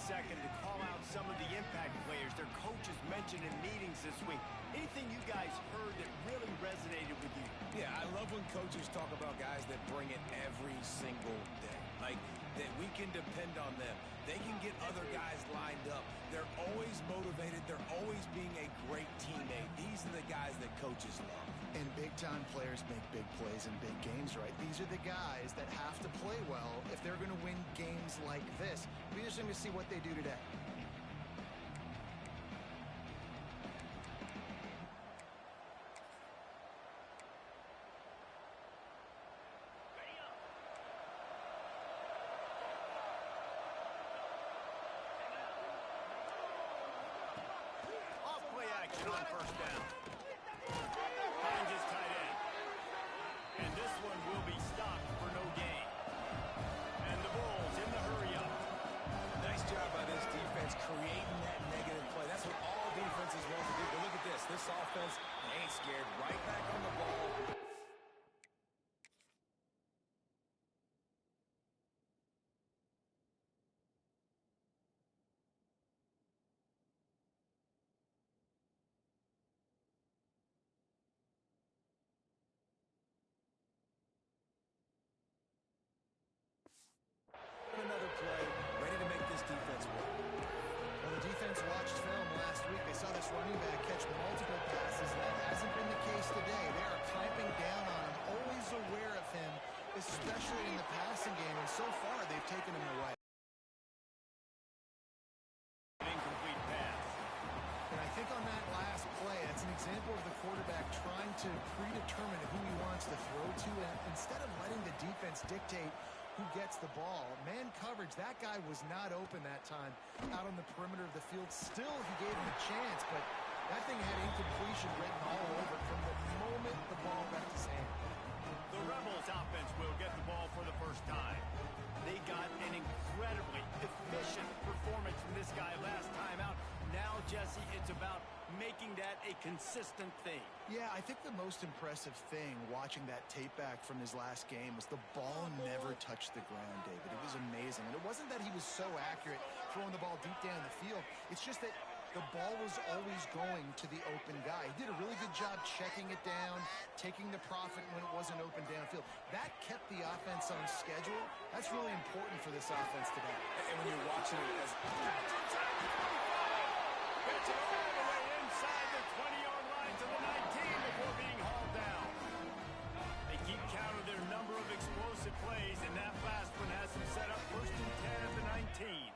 second to call out some of the impact players their coaches mentioned in meetings this week. Anything you guys heard that really resonated with you? Yeah, I love when coaches talk about guys that bring it every single day. Like, that we can depend on them. They can get other guys lined up. They're always motivated. They're always being a great teammate. These are the guys that coaches love. And big-time players make big plays in big games, right? These are the guys that have to play well if they're going to win games like this. We're just going to see what they do today. Off-play action on first down. Finds his tight end. And this one will be stopped for no gain. And the Bulls in the hurry-up. Nice job by this defense creating that negative play. That's what all defenses want to do. But look at this. This offense, they ain't scared. Right back on the ball. Another play, ready to make this defense work. Well, the defense watched film last week. They saw this running back catch multiple passes, and that hasn't been the case today. They are clamping down on him, always aware of him, especially in the passing game, and so far they've taken him away. Incomplete pass. And I think on that last play, that's an example of the quarterback trying to predetermine who he wants to throw to, and instead of letting the defense dictate who gets the ball. Man coverage, that guy was not open that time out on the perimeter of the field. Still, he gave him a chance, but that thing had incompletion written all over it from the moment the ball left his hand. The Rebels offense will get the ball for the first time. They got an incredibly efficient performance from this guy last time out. Now, Jesse, it's about making that a consistent thing. Yeah, I think the most impressive thing watching that tape back from his last game was the ball never touched the ground, David. It was amazing. And it wasn't that he was so accurate throwing the ball deep down the field. It's just that the ball was always going to the open guy. He did a really good job checking it down, taking the profit when it wasn't open downfield. That kept the offense on schedule. That's really important for this offense today. And when you're watching it as Gets it all the way inside the 20-yard line to the 19 before being hauled down. They keep count of their number of explosive plays, and that last one has them set up first and 10 at the 19.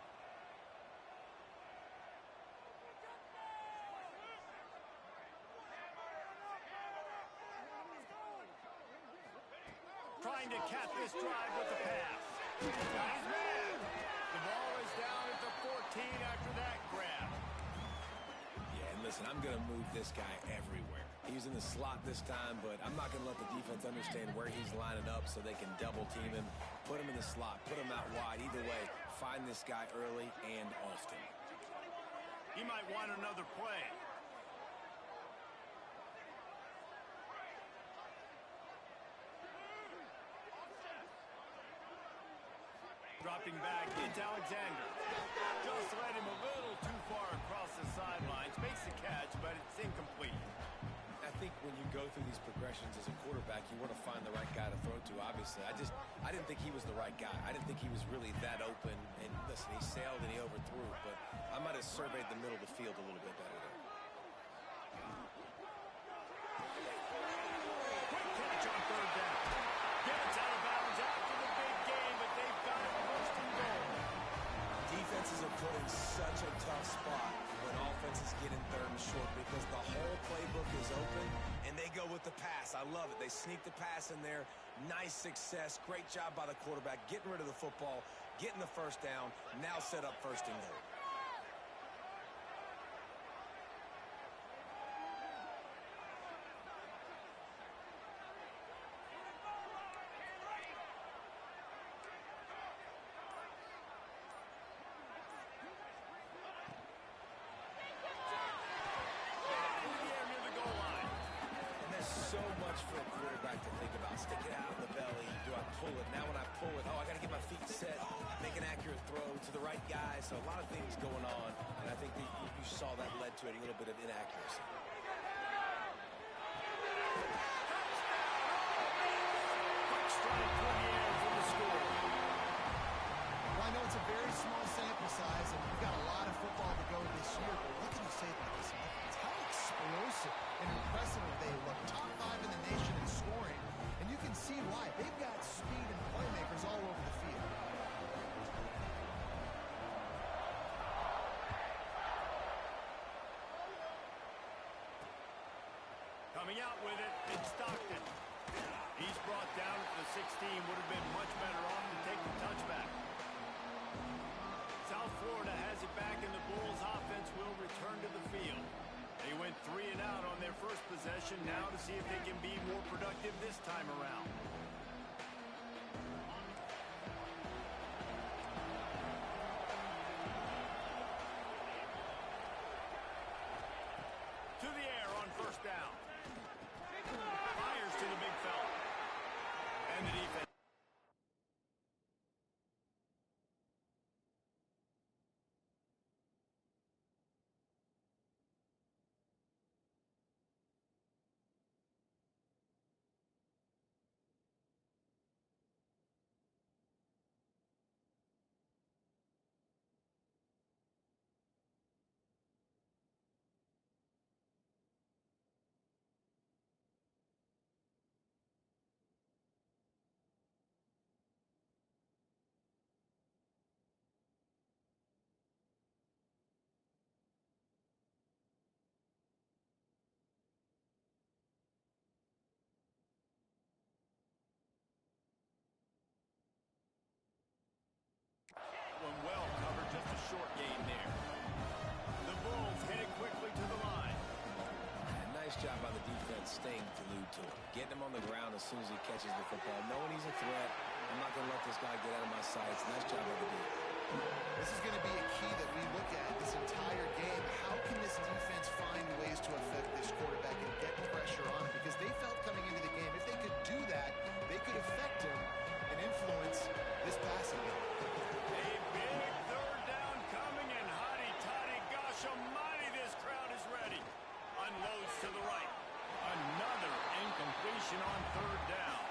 Trying to cap this drive with the pass. Got his man. The ball is down at the 14 after that grab. Yeah, and listen, I'm going to move this guy everywhere. He was in the slot this time, but I'm not going to let the defense understand where he's lining up so they can double team him, put him in the slot, put him out wide. Either way, find this guy early and often. He might want another play. Dropping back, it's Alexander. Just led him a little too far across the sidelines. Makes the catch, but it's incomplete. I think when you go through these progressions as a quarterback, you want to find the right guy to throw to, obviously. I didn't think he was the right guy. I didn't think he was really that open. And listen, he sailed and he overthrew, but I might have surveyed the middle of the field a little bit better there. Quick catch on third down. Gets out of bounds after the big game, but they've got it first and goal. Defenses are put in such a tough spot when offenses get in third and short because the whole playbook is open and they go with the pass. I love it. They sneak the pass in there. Nice success. Great job by the quarterback getting rid of the football, getting the first down, now set up first and goal. So much for a quarterback to to think about. Stick it out of the belly. Do I pull it? Now when I pull it, I got to get my feet set, make an accurate throw to the right guy. So a lot of things going on, and I think that you saw that led to a little bit of inaccuracy. I know it's a very small sample size, and we've got a lot of football to go this year, but what can you say about this offense? How explosive and impressive they look. Top 5 in the nation in scoring, and you can see why. They've got speed and playmakers all over the field. Coming out with it, it's Stockton. He's brought down at the 16. Would have been much better off to take the touchback. South Florida has it back, and the Bulls offense will return to the field. They went 3 and out on their first possession, now to see if they can be more productive this time around. To the air on first down. Fires to the big fella. And the defense. Well covered, just a short gain there. The Bulls headed quickly to the line. Nice job by the defense staying glued to him. Getting him on the ground as soon as he catches the football. Knowing he's a threat, I'm not going to let this guy get out of my sights. Nice job by the defense. This is going to be a key that we look at this entire game. How can this defense find ways to affect this quarterback and get pressure on him? Because they felt coming into the game, if they could do that, they could affect him and influence this passing game. A big third down coming, and hotty-toddy, gosh almighty, this crowd is ready. Unloads to the right. Another incompletion on third down.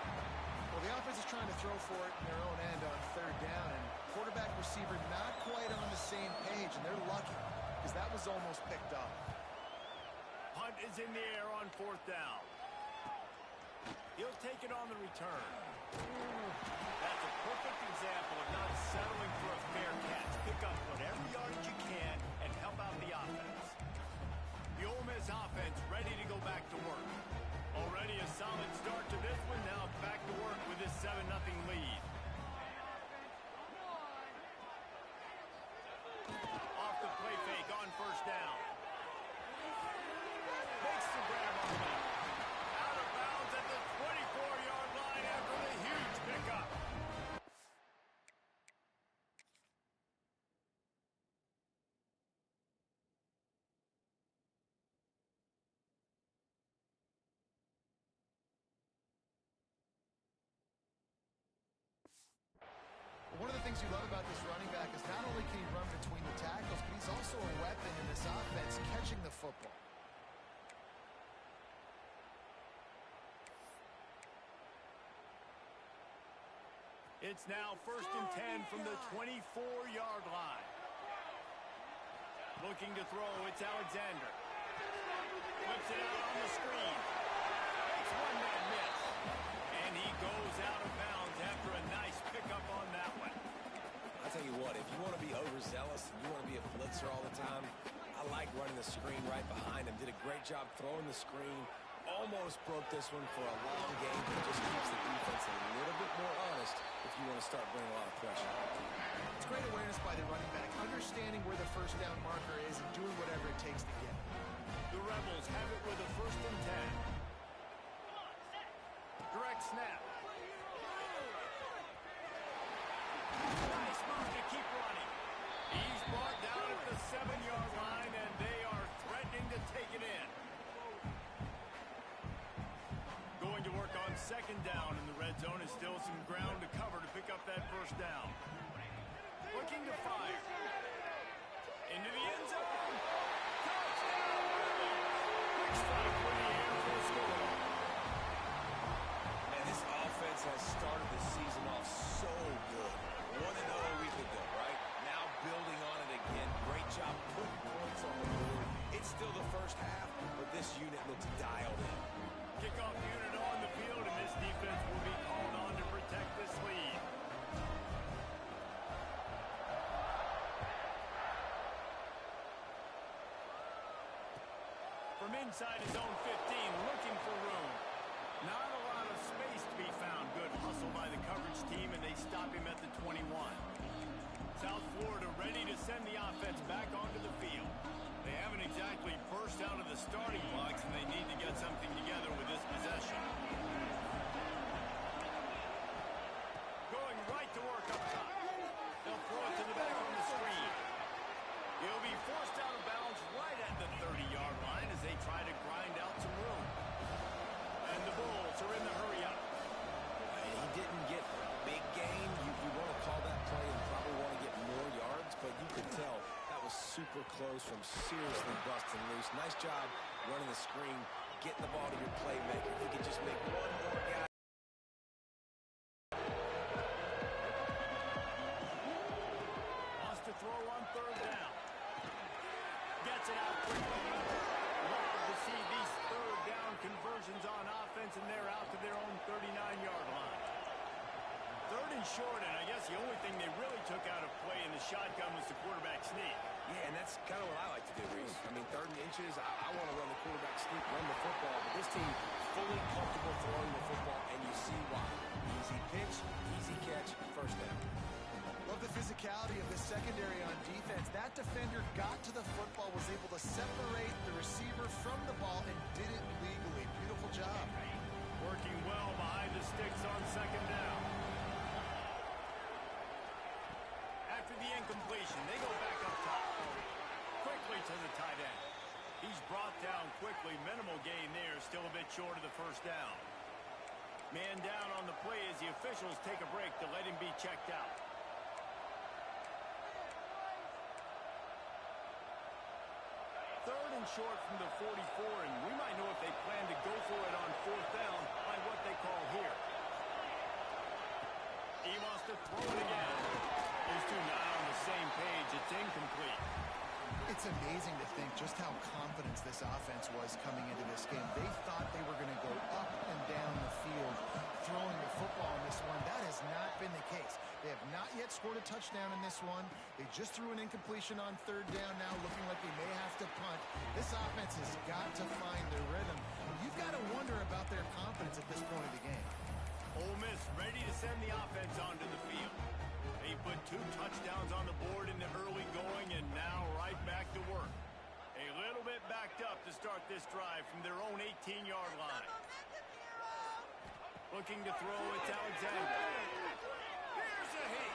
Well, the offense is trying to throw for it in their own end on third down, and quarterback receiver not quite on the same page, and they're lucky because that was almost picked up. Punt is in the air on fourth down. He'll take it on the return. That's a perfect example of not settling for a fair catch. Pick up whatever yardage you can and help out the offense. The Ole Miss offense ready to go back to work. Already a solid start to this one. Now back to work with this 7-0 lead. Off the play fake on first down. Makes the grab on the middle. Out of bounds at the 24-yard line after the huge pickup. One of the things you love about this running back is not only can he run between the tackles, but he's also a weapon in this offense catching the football. It's now 1st and 10 from the 24-yard line. Looking to throw, it's Alexander. Flips it out on the screen. Makes one-man miss. And he goes out of bounds after a nice pickup on that one. I'll tell you what, if you want to be overzealous and you want to be a blitzer all the time, I like running the screen right behind him. Did a great job throwing the screen. Almost broke this one for a long game, but just keeps the defense a little bit more honest if you want to start bringing a lot of pressure. It's great awareness by the running back, understanding where the first down marker is and doing whatever it takes to get it. The Rebels have it with a 1st and 10. Direct snap. Nice move to keep running. He's brought down at the 7-yard line, and they are threatening to take it in. Going to work on second down in the red zone and still some ground to cover to pick up that first down. Looking to fire. Into the end zone. Touchdown! Quick strike with the air for a score. And this offense has started the season off so good. 1-0 a week ago, right? Now building on it again. Great job putting points on the board. It's still the first half, but this unit looks dialed in. Kickoff unit on the field, and this defense will be called on to protect this lead. From inside his own 15, looking for room. Not a lot of space to be found. Good hustle by the coverage team, and they stop him at the 21. South Florida ready to send the offense back onto the field. They haven't exactly burst out of the starting blocks, and they need to get something together with this possession. Going right to work up top. They'll throw it to the back on the screen. He'll be forced out of bounds right at the 30-yard line as they try to grind out some room. And the Bulls are in the hurry-up. He didn't get big gain. You want to call that play and probably want to get more yards, but you could tell that was super close from seriously busting loose. Nice job running the screen, getting the ball to your playmaker. If you could just make one more guy. Wants to throw on third down. Gets it out quickly. Love to see these third down conversions on offense, and they're out to their own 39-yard line. Third and short, and I guess the only thing they really took out of play in the shotgun was the quarterback sneak. Yeah, and that's kind of what I like to do, Reese. I mean, 3rd and inches, I want to run the quarterback sneak, run the football, but this team fully comfortable throwing the football, and you see why. Easy pitch, easy catch, first down. Love the physicality of the secondary on defense. That defender got to the football, was able to separate the receiver from the ball, and did it legally. Beautiful job. Working well behind the sticks on second down. After the incompletion, they go back up top. Quickly to the tight end. He's brought down quickly. Minimal gain there. Still a bit short of the first down. Man down on the play as the officials take a break to let him be checked out. Third and short from the 44, and we might know if they plan to go for it on fourth down by what they call here. He wants to throw it again. These two not on the same page. It's incomplete. It's amazing to think just how confident this offense was coming into this game. They thought they were going to go up and down the field throwing the football in this one. That has not been the case. They have not yet scored a touchdown in this one. They just threw an incompletion on third down now, looking like they may have to punt. This offense has got to find their rhythm. You've got to wonder about their confidence at this point of the game. Ole Miss ready to send the offense onto the field. They put 2 touchdowns on the board in the early going, and now right back to work. A little bit backed up to start this drive from their own 18-yard line. Looking to throw, it's Alexander. Here's a heat.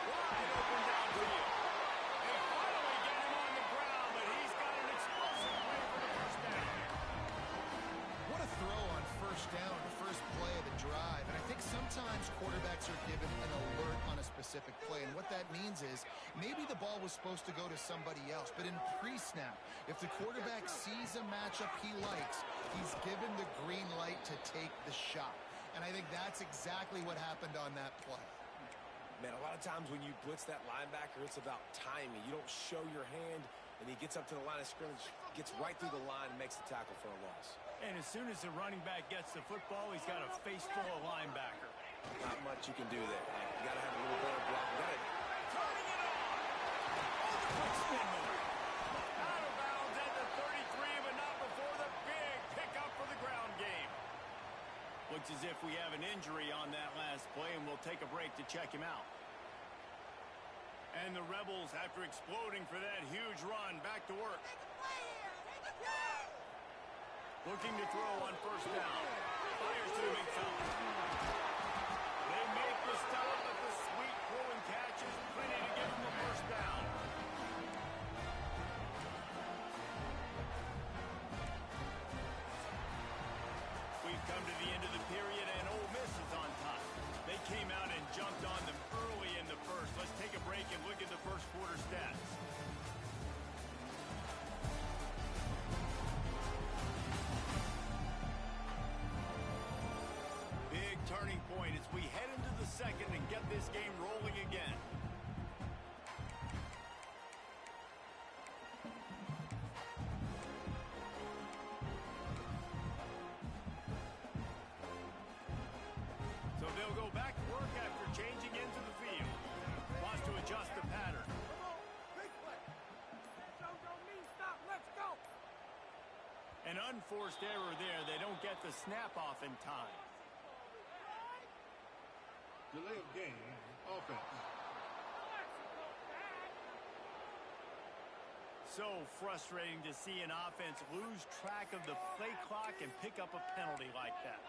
Wide open downfield. They finally get him on the ground, but he's got an explosive play for the first down. What a throw on first down, the first play of the drive. And I think sometimes quarterbacks are given an alert on a specific play. And what that means is maybe the ball was supposed to go to somebody else. But in pre-snap, if the quarterback sees a matchup he likes, he's given the green light to take the shot. And I think that's exactly what happened on that play. Man, a lot of times when you blitz that linebacker, it's about timing. You don't show your hand, and he gets up to the line of scrimmage, gets right through the line, and makes the tackle for a loss. And as soon as the running back gets the football, he's got a face full of linebacker. Not much you can do there. You got to have a little better block. Turning it on. Oh, the quick spin move. Out of bounds at the 33, but not before the big pickup for the ground game. Looks as if we have an injury on that last play, and we'll take a break to check him out. And the Rebels, after exploding for that huge run, back to work. Looking to throw on first down. Fires to the big fella. They make the stop, but the sweet throwing catch is plenty to give them the first down. We've come to turning point as we head into the second and get this game rolling again. So they'll go back to work after changing into the field. Wants to adjust the pattern. An unforced error there. They don't get the snap off in time. Delay of game, offense. So frustrating to see an offense lose track of the play clock and pick up a penalty like that.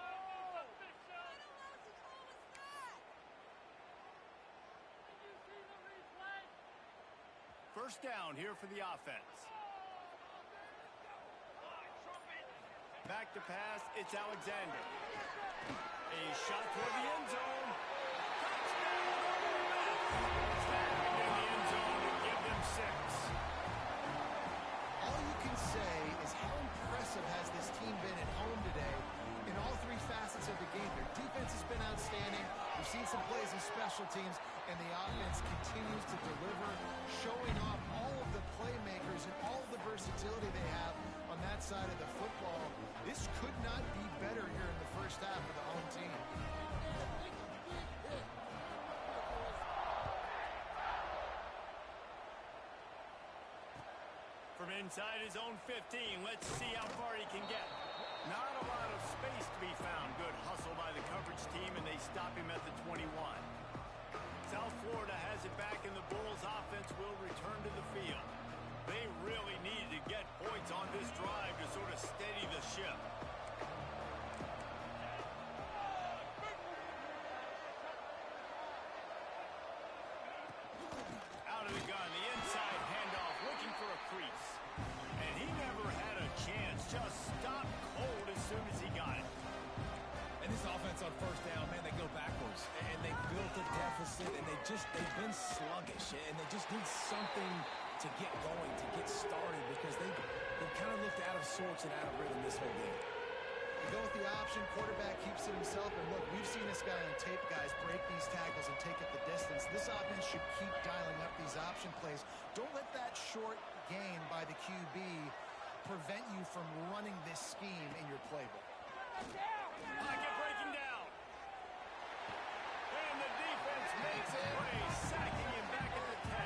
First down here for the offense. Back to pass, it's Alexander. A shot toward the end zone. Touchdown! In the end zone to give them 6. All you can say is how impressive has this team been at home today in all 3 facets of the game. Their defense has been outstanding. We've seen some plays in special teams, and the offense continues to deliver, showing off all of the playmakers and all of the versatility they have on that side of the football. This could not be better here in the first half for the home team. From inside his own 15, let's see how far he can get. Not a lot of space to be found. Good hustle by the coverage team, and they stop him at the 21. South Florida has it back, and the Bulls offense will return to the field. They really need to get points on this drive to sort of steady the ship. Out of the gun, the inside handoff, looking for a crease. And he never had a chance, just stopped cold as soon as he got it. And this offense on first down, man, they go backwards. And they built a deficit, and they've been sluggish. And they just need something to get going, to get started, because they've kind of looked out of sorts and out of rhythm this whole game. They go with the option, quarterback keeps it himself, and look, we've seen this guy on tape, guys, break these tackles and take it the distance. This offense should keep dialing up these option plays. Don't let that short gain by the QB prevent you from running this scheme in your playbook. Pocket breaking down. And the defense makes a play, sacking him back at the 10.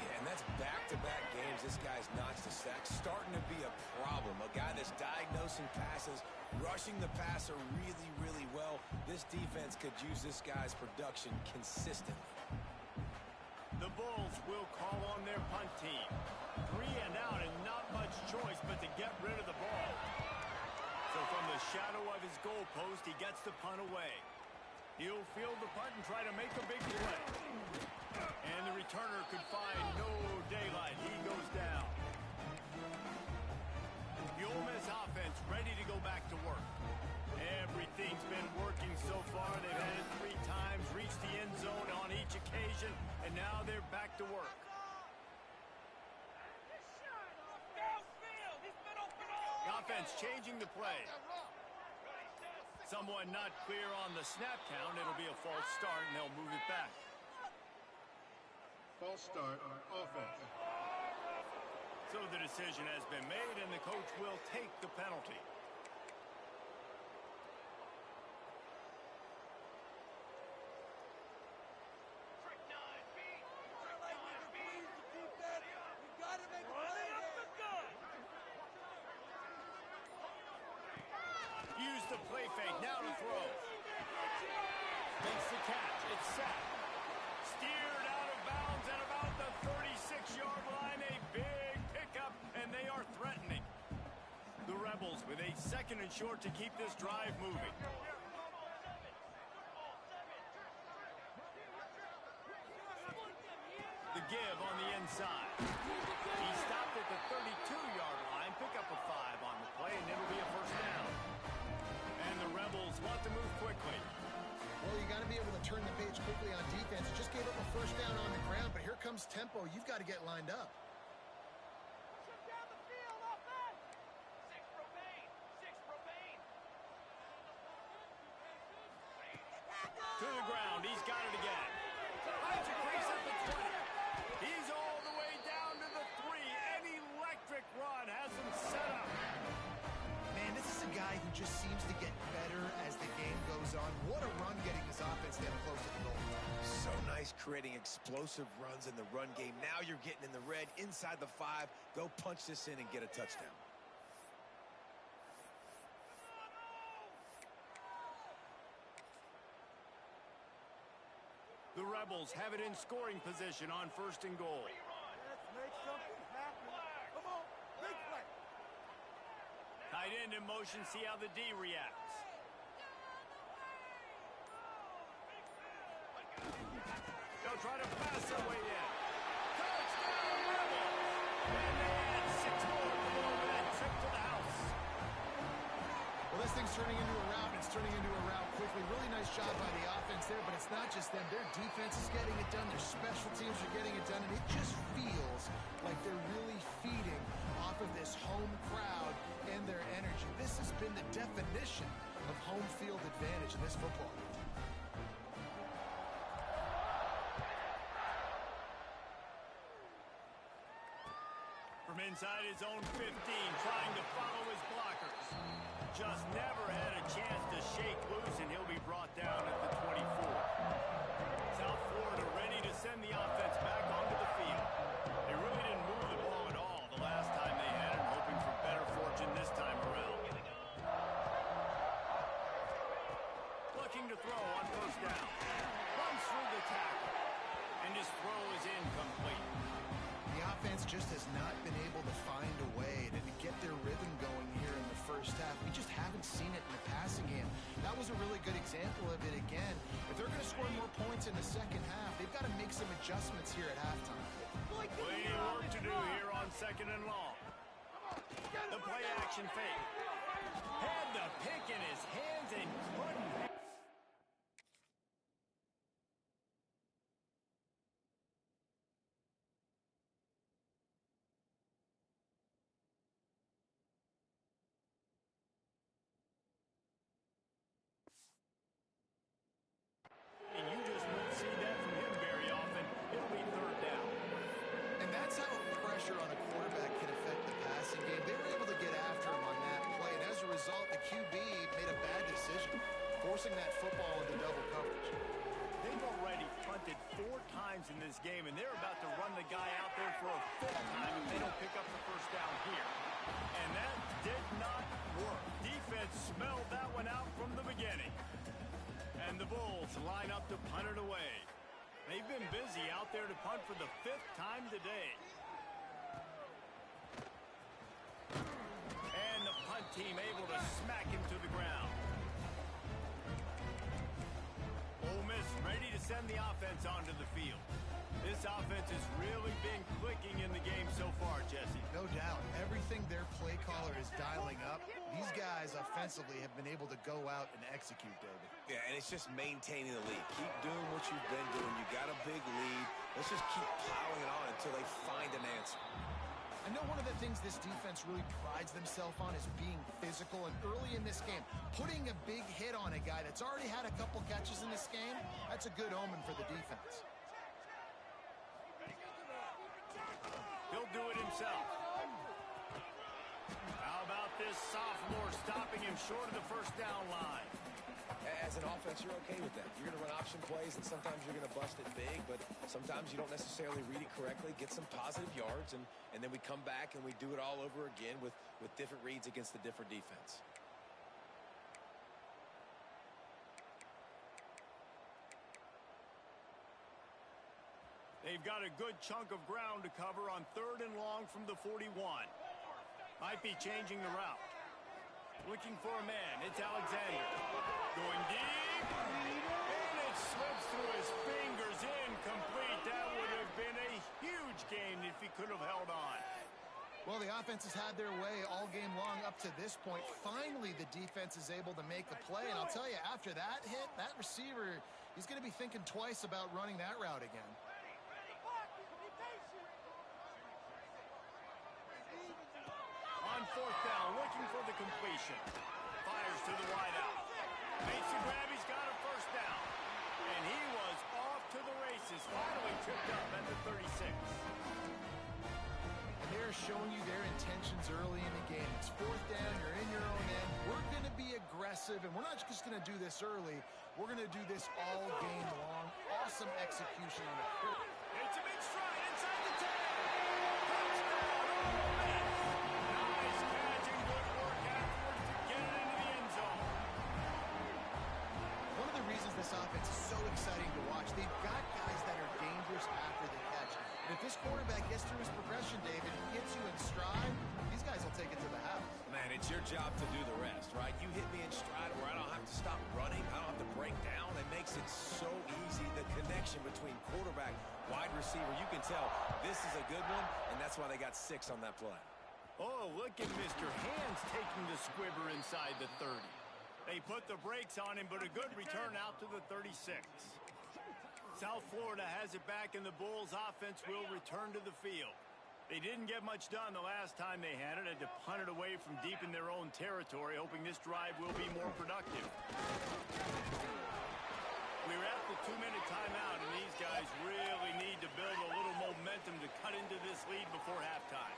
Yeah, and that's back-to-back games this guy's notched a sack. Starting to be a problem. A guy that's diagnosing passes, rushing the passer really, really well. This defense could use this guy's production consistently. The Bulls will call on their punt team. 3 and out and not much choice but to get rid of the ball. So from the shadow of his goalpost, he gets the punt away. He'll field the punt and try to make a big play. And the returner could find no daylight. He goes down. The Ole Miss offense ready to go back to work. Everything's been working so far. They've had it 3 times, reached the end zone on each occasion, and now they're back to work. The offense changing the play. Someone not clear on the snap count. It'll be a false start, and they'll move it back. False start on offense. So the decision has been made, and the coach will take the penalty. Use the play fake, now to throw. Makes the catch, it's sacked. Steered out of bounds at about the 36-yard line. A big pickup, and they are threatening. The Rebels with a 2nd and short to keep this drive moving. The give on the inside. He stopped at the 32-yard line. Pick up a 5 on the play, and it'll be a first down. And the Rebels want to move quickly. Well, you got to be able to turn the page quickly on defense. Just gave up a first down on the ground, but here comes tempo. You've got to get lined up. guy who just seems to get better as the game goes on. What a run getting his offense down close to the goal. So nice creating explosive runs in the run game. Now you're getting in the red, inside the 5. Go punch this in and get a touchdown. The Rebels have it in scoring position on 1st and goal. Let's make something happen. Come on, big play. Tight end in motion, see how the D reacts. They'll try to pass their way in. Touchdown, Rebels! And they add 6 more to go with that trip to the house. Well, this thing's turning into a rout, and it's turning into a rout quickly. Really nice job by the offense there, but it's not just them. Their defense is getting it done. Their special teams are getting it done, and it just feels like they're really feeding off of this home crowd and their energy. This has been the definition of home field advantage in this football game. From inside his own 15, trying to follow his blockers. Just never had a chance to shake loose, and he'll be brought down at the 24. South Florida ready to send the offense back onto the field. They really didn't move the ball at all the last time they had it, hoping for better fortune this time around. Looking to throw on 1st down. Runs through the tackle, and his throw is incomplete. The offense just has not been able to find a way to get their rhythm going here in the first half. We just haven't seen it in the passing game. That was a really good example of it again. If they're going to score more points in the second half, they've got to make some adjustments here at halftime. Plenty of work to do here on 2nd and long. The play action fake. Had the pick in his hands and couldn't. And you just won't see that from him very often. It'll be 3rd down. And that's how pressure on a quarterback can affect the passing game. They were able to get after him on that play, and as a result, the QB made a bad decision, forcing that football into double coverage. They've already punted 4 times in this game, and they're about to run the guy out there for a 5th time if they don't pick up the 1st down here. And that did not work. Defense smelled that one out from the beginning. And the Bulls line up to punt it away. They've been busy out there to punt for the 5th time today. And the punt team able to smack him to the ground. Ole Miss ready to send the offense onto the field. This offense has really been clicking in the game so far, Jesse. No doubt. Everything their play caller is dialing up, these guys offensively have been able to go out and execute, David. Yeah, and it's just maintaining the lead. Keep doing what you've been doing. You got a big lead. Let's just keep piling it on until they find an answer. I know one of the things this defense really prides themselves on is being physical, and early in this game, putting a big hit on a guy that's already had a couple catches in this game, that's a good omen for the defense. He'll do it himself. How about this sophomore stopping him short of the 1st down line? As an offense, you're okay with that. You're going to run option plays, and sometimes you're going to bust it big, but sometimes you don't necessarily read it correctly, get some positive yards, and then we come back and we do it all over again with different reads against the different defense. They've got a good chunk of ground to cover on 3rd and long from the 41. Might be changing the route. Looking for a man. It's Alexander. Going deep. And it slips through his fingers. Incomplete. That would have been a huge gain if he could have held on. Well, the offense has had their way all game long up to this point. Finally, the defense is able to make a play. And I'll tell you, after that hit, that receiver, he's going to be thinking twice about running that route again. On 4th down, looking for the completion. Fires to the wideout. Makes the grab, he's got a 1st down. And he was off to the races, finally tripped up at the 36. And they're showing you their intentions early in the game. It's 4th down, you're in your own end. We're going not just going to do this early. We're going to do this all game long. Awesome execution on it. It's a big stride inside the 10. Touchdown, Ole Miss. Nice catch and good work afterwards to get it into the end zone. One of the reasons this offense is so exciting to watch, they've got guys that are dangerous after the catch. And if this quarterback gets through his progression, David, he hits you in stride, these guys will take it to the house. Man, it's your job to do the rest, right? You hit me in stride where I don't have to stop running. I don't have to break down. It makes it so easy. The connection between quarterback, wide receiver, you can tell this is a good one, and that's why they got 6 on that play. Oh, look at Mr. Hands taking the squibber inside the 30. They put the brakes on him, but a good return out to the 36. South Florida has it back, and the Bulls offense will return to the field. They didn't get much done the last time they had it. Had to punt it away from deep in their own territory, hoping this drive will be more productive. We're at the 2-minute timeout, and these guys really need to build a little momentum to cut into this lead before halftime.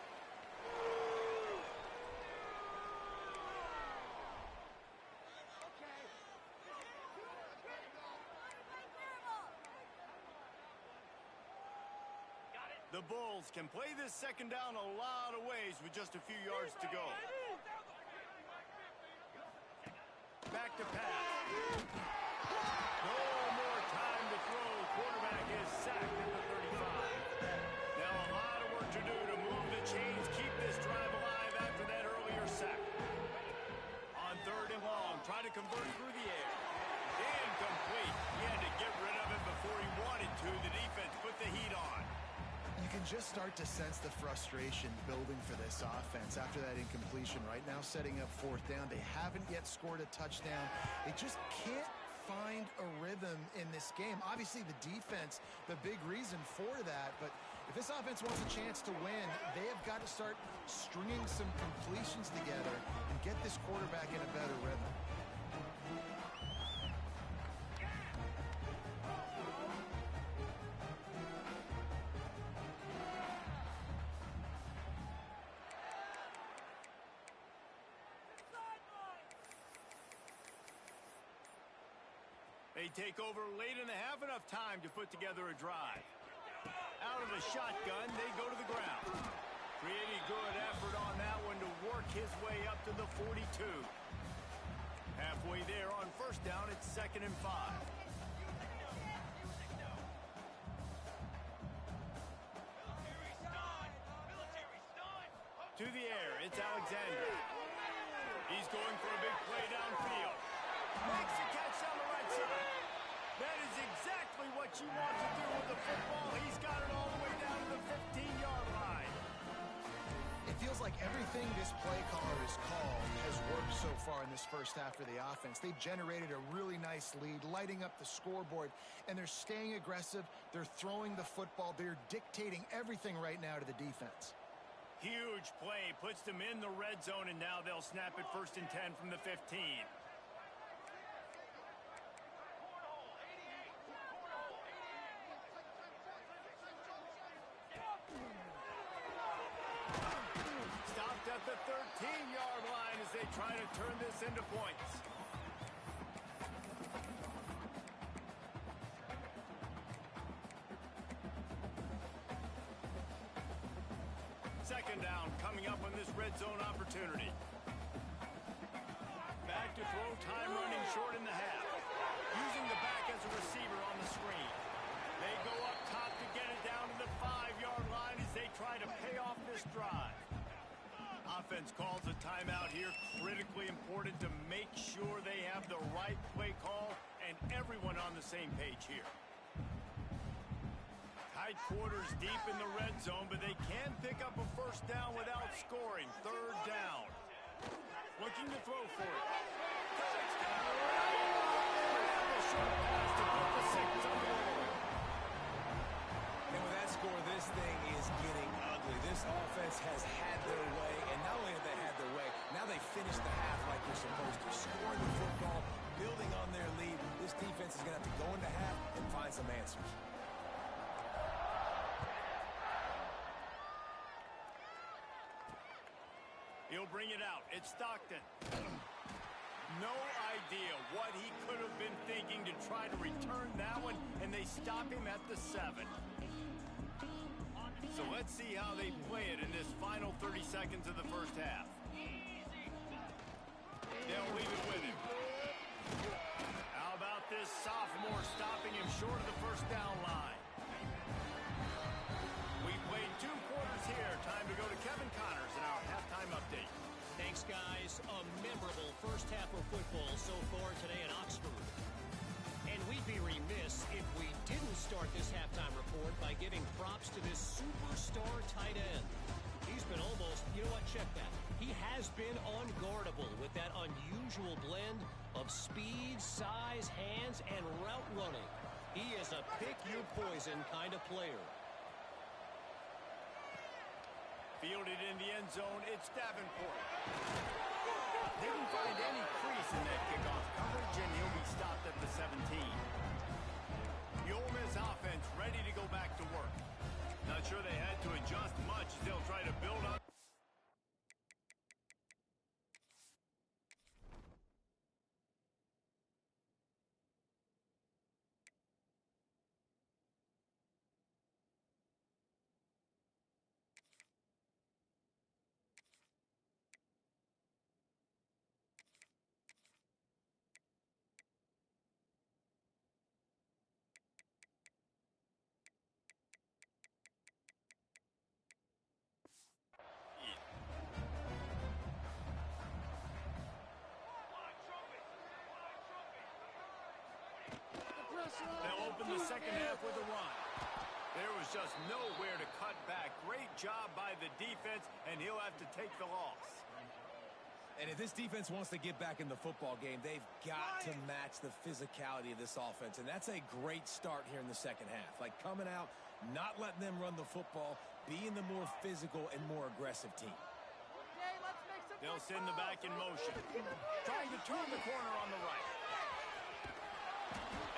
The Bulls can play this second down a lot of ways with just a few yards to go. Back to pass. No more time to throw. Quarterback is sacked at the 35. Now a lot of work to do to move the chains, keep this drive alive after that earlier sack. On 3rd and long, try to convert through the air. Incomplete. He had to get rid of it before he wanted to. The defense put the heat on. You can just start to sense the frustration building for this offense after that incompletion. Right now setting up 4th down. They haven't yet scored a touchdown. They just can't find a rhythm in this game. Obviously the defense, the big reason for that, but if this offense wants a chance to win, they have got to start stringing some completions together and get this quarterback in a better rhythm. They take over late in the half, enough time to put together a drive. Out of the shotgun, they go to the ground. Pretty good effort on that one to work his way up to the 42. Halfway there on 1st down, it's 2nd and 5. To the air, it's Alexander. He's going for a big play downfield. Makes the catch down the right side. That is exactly what you want to do with the football. He's got it all the way down to the 15-yard line. It feels like everything this play caller has called has worked so far in this first half for the offense. They've generated a really nice lead, lighting up the scoreboard, and they're staying aggressive. They're throwing the football. They're dictating everything right now to the defense. Huge play, puts them in the red zone, and now they'll snap it 1st and 10 from the 15. Stopped at the 13-yard line as they try to turn this into points. Second down coming up on this red zone opportunity. Back to throw, time running short in the half. Using the back as a receiver on the screen. They go up top to get it down to the 5-yard line as they try to pay off this drive. Offense calls a timeout here. Critically important to make sure they have the right play call and everyone on the same page here. Tight quarters deep in the red zone, but they can pick up a 1st down without scoring. 3rd down. Looking to throw for it. Touchdown! Grab the short pass to put the 6 on the board. And with that score, this thing is getting ugly. This offense has had their way, and not only have they had their way, now they finish the half like they're supposed to. Scoring the football, building on their lead. This defense is going to have to go into half and find some answers. He'll bring it out. It's Stockton. no idea what he could have been thinking to try to return that one, and they stop him at the 7. So let's see how they play it in this final 30 seconds of the first half. They'll leave it with him. How about this sophomore stopping him short of the first down line? We played 2 quarters here. Time to go to Kevin Connors in our halftime update. Thanks, guys. A memorable first half of football so far today in Oxford. And we'd be remiss if we didn't start this halftime report by giving props to this superstar tight end. He's been almost, you know what, check that. He has been unguardable with that unusual blend of speed, size, hands, and route running. He is a pick-your-poison kind of player. Fielded in the end zone, it's Davenport. Didn't find any crease in that kickoff coverage, and he'll be stopped at the 17. The Ole Miss offense ready to go back to work. Not sure they had to adjust much as they'll try to build on. They'll open the second half with a run. There was just nowhere to cut back. Great job by the defense, and he'll have to take the loss. And if this defense wants to get back in the football game, they've got to match the physicality of this offense. And that's a great start here in the second half. Like coming out, not letting them run the football, being the more physical and more aggressive team. They'll send the back in motion. Trying to turn the corner on the right.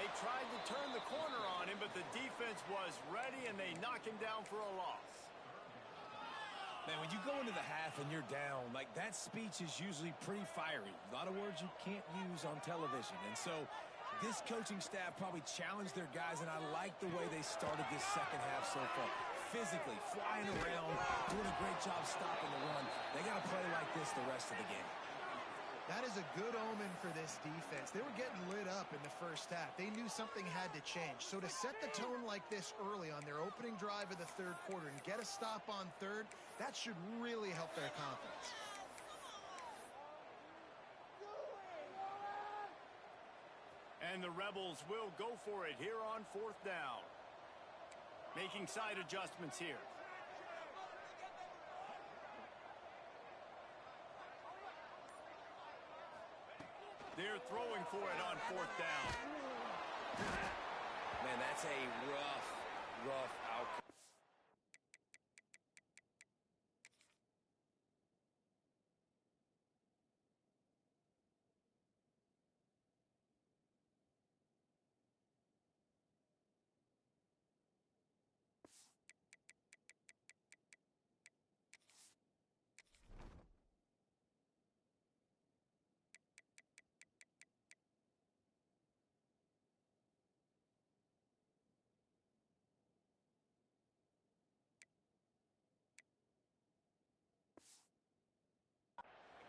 They tried to turn the corner on him, but the defense was ready, and they knock him down for a loss. Man, when you go into the half and you're down, like that speech is usually pretty fiery. A lot of words you can't use on television. And so this coaching staff probably challenged their guys, and I like the way they started this second half so far. Physically, flying around, doing a great job stopping the run. They got to play like this the rest of the game. That is a good omen for this defense. They were getting lit up in the first half. They knew something had to change. So to set the tone like this early on their opening drive of the third quarter and get a stop on third, that should really help their confidence. And the Rebels will go for it here on fourth down. Making side adjustments here. They're throwing for it on fourth down. Man, that's a rough outcome.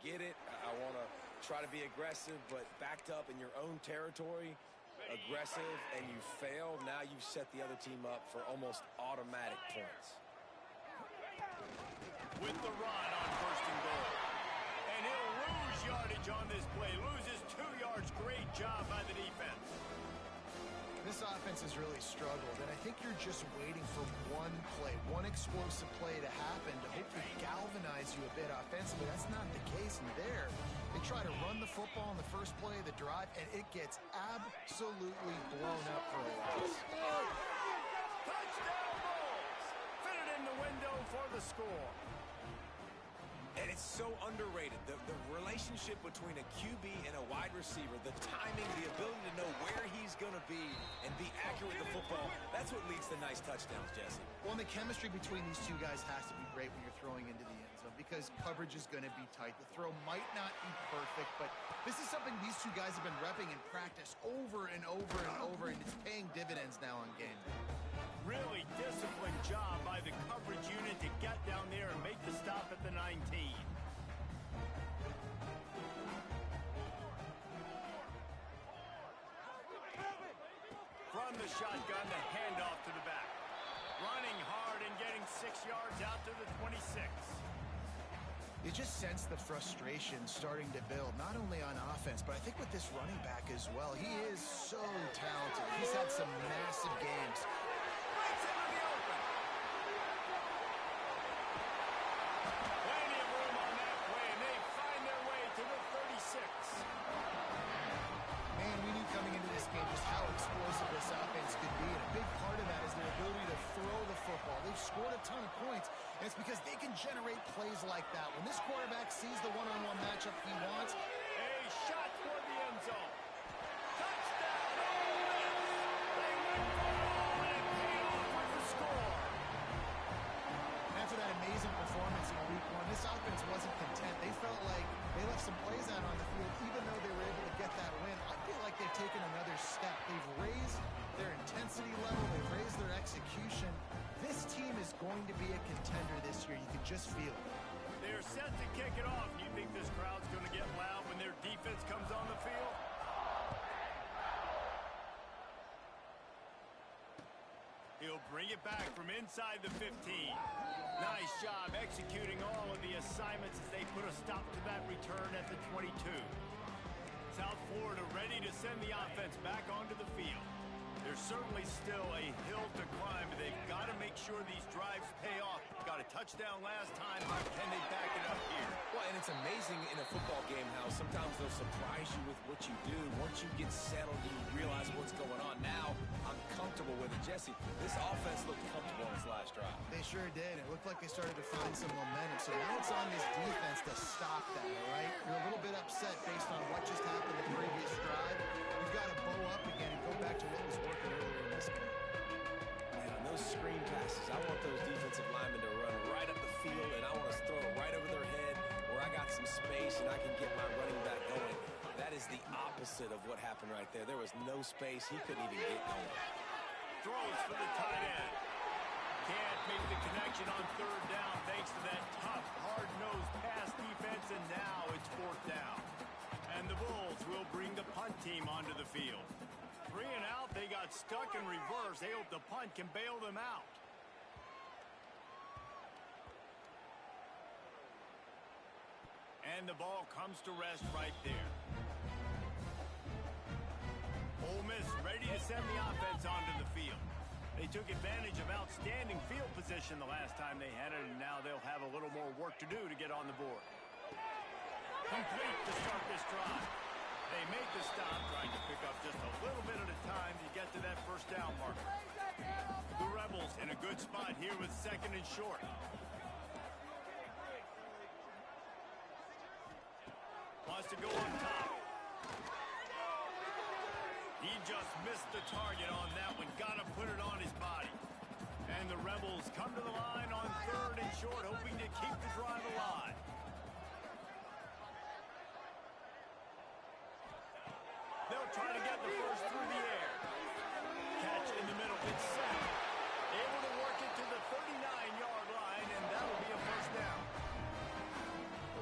Get it. I want to try to be aggressive, but backed up in your own territory, aggressive, and you fail. Now you've set the other team up for almost automatic points. With the run on first and goal. And he'll lose yardage on this play. Loses 2 yards. Great job by the defense. This offense has really struggled, and I think you're just waiting for one play, one explosive play to happen to hopefully galvanize you a bit offensively. That's not the case in there. They try to run the football in the first play of the drive, and it gets absolutely blown up for a loss. Touchdown Bulls! Fit it in the window for the score. And it's so underrated. The relationship between a QB and a wide receiver, the timing, the ability to know where he's going to be and be accurate with the football, that's what leads to nice touchdowns, Jesse. Well, and the chemistry between these two guys has to be great when you're throwing into the end zone because coverage is going to be tight. The throw might not be perfect, but this is something these two guys have been repping in practice over and over and over, and it's paying dividends now on game day. Really disciplined job by the coverage unit to get down there and make the stop at the 19. From the shotgun, the handoff to the back. Running hard and getting 6 yards out to the 26. You just sense the frustration starting to build, not only on offense, but I think with this running back as well. He is so talented. He's had some massive games. Breaks into the open. Plenty of room on that play, and they find their way to the 36. Man, we knew coming into this game just how explosive this offense could be, and a big part of that is their ability to throw the football. They've scored a ton of points, and it's because they can generate plays like that. When this quarterback sees the one-on-one matchup he wants, A shot toward the end zone. Touchdown, Ole Miss. They went for it all, and it paid off with the score. after that amazing performance in week one, this offense wasn't content. They felt like they left some plays out on the field, even though they were able to get that win. I feel like they've taken another step. They've raised their intensity level. They've raised their execution. This team is going to be a contender this year. You can just feel it. They're set to kick it off. You think this crowd's going to get loud when their defense comes on the field? He'll bring it back from inside the 15. Nice job executing all of the assignments as they put a stop to that return at the 22. South Florida ready to send the offense back onto the field. There's certainly still a hill to climb, but they've got to make sure these drives pay off. Got a touchdown last time. How can they back it up here? Well, and it's amazing in a football game how sometimes they'll surprise you with what you do. Once you get settled, you realize what's going on. Now, I'm comfortable with it. Jesse, this offense looked comfortable on its last drive. They sure did. It looked like they started to find some momentum. So now it's on this defense to stop that, all right? You're a little bit upset based on what just happened the previous drive. You've got to bow up again and go back to what was working earlier in this game. Man, on those screen passes, I want those defensive linemen to run right up the field, and I want to throw it right over their head where I got some space and I can get my running back going. That is the opposite of what happened right there. There was no space. He couldn't even get going. Throws for the tight end. Can't make the connection on third down thanks to that tough, hard-nosed pass defense, and now it's fourth down. And the Bulls will bring the punt team onto the field. 3 and out, they got stuck in reverse. They hope the punt can bail them out. And the ball comes to rest right there. Ole Miss ready to send the offense onto the field. They took advantage of outstanding field position the last time they had it, and now they'll have a little more work to do to get on the board. Complete to start this drive. They make the stop, trying to pick up just a little bit at a time to get to that first down marker. The Rebels in a good spot here with second and short. Wants to go on top. He just missed the target on that one. Got to put it on his body. And the Rebels come to the line on third and short, hoping to keep the drive alive. They'll try to get the first through the air. Catch in the middle. It's set. Able to work it to the 39-yard line, and that'll be a first down.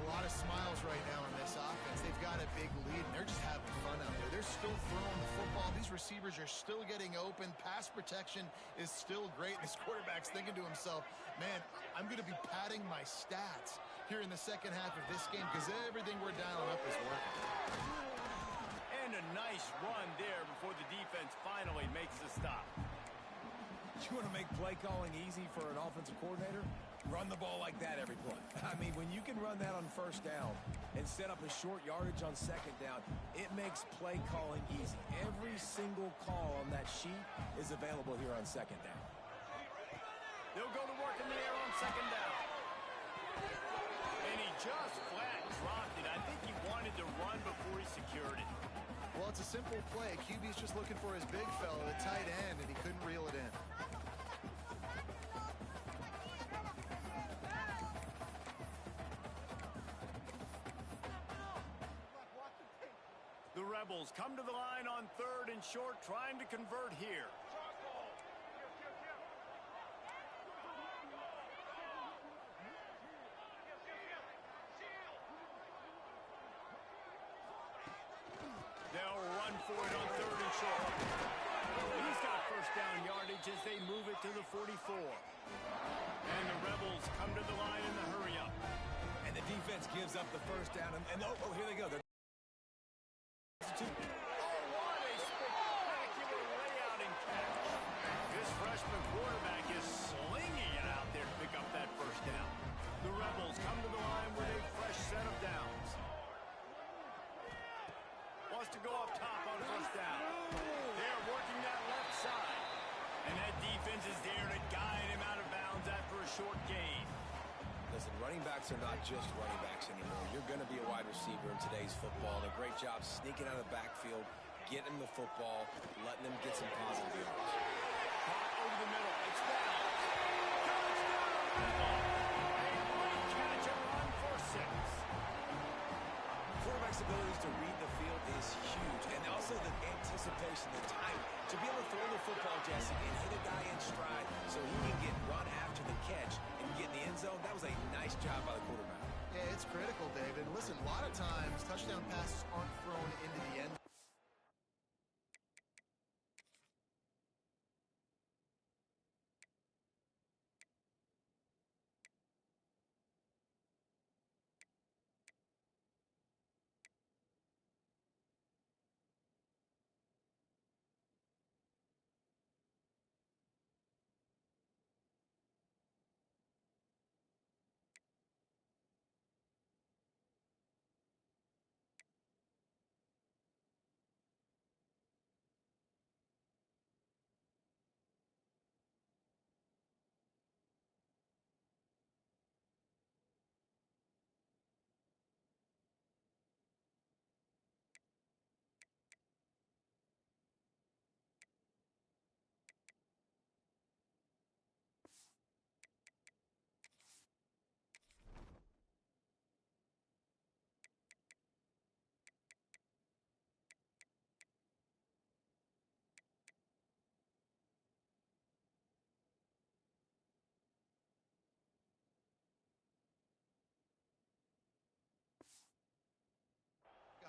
A lot of smiles right now in this offense. They've got a big lead, and they're just having fun out there. They're still throwing the football. These receivers are still getting open. Pass protection is still great. This quarterback's thinking to himself, man, I'm going to be padding my stats here in the second half of this game because everything we're dialing up is working. And a nice run there before the defense finally makes the stop. You want to make play calling easy for an offensive coordinator? Run the ball like that every play. I mean, when you can run that on first down and set up a short yardage on second down, it makes play calling easy. Every single call on that sheet is available here on second down. They'll go to work in the air on second down. And he just flat dropped it. I think he secured it. Well, it's a simple play. QB's just looking for his big fella, the tight end, and he couldn't reel it in. The Rebels come to the line on 3rd and short, trying to convert here. They'll run for it on 3rd and short. He's got first down yardage as they move it to the 44. And the Rebels come to the line in the hurry-up. And the defense gives up the first down. And oh, here they go. They're Oh, what a spectacular layout and catch. This freshman quarterback is slinging it out there to pick up that first down. The Rebels come to the line with a fresh set of downs. Wants to go up top on first down. They're working that left side. And that defense is there to guide him out of bounds after a short gain. Listen, running backs are not just running backs anymore. You're going to be a wide receiver in today's football. And a great job sneaking out of the backfield, getting the football, letting them get some positive yards. Caught over the middle. It's down. Touchdown! A great catch and run for 6. Quarterback's abilities to read the field is huge. And also the anticipation, the time to be able to throw the football, Jesse, and hit a guy in stride so he can get run after the catch and get in the end zone. That was a nice job by the quarterback. Yeah, it's critical, David. Listen, a lot of times touchdown passes aren't thrown into the end.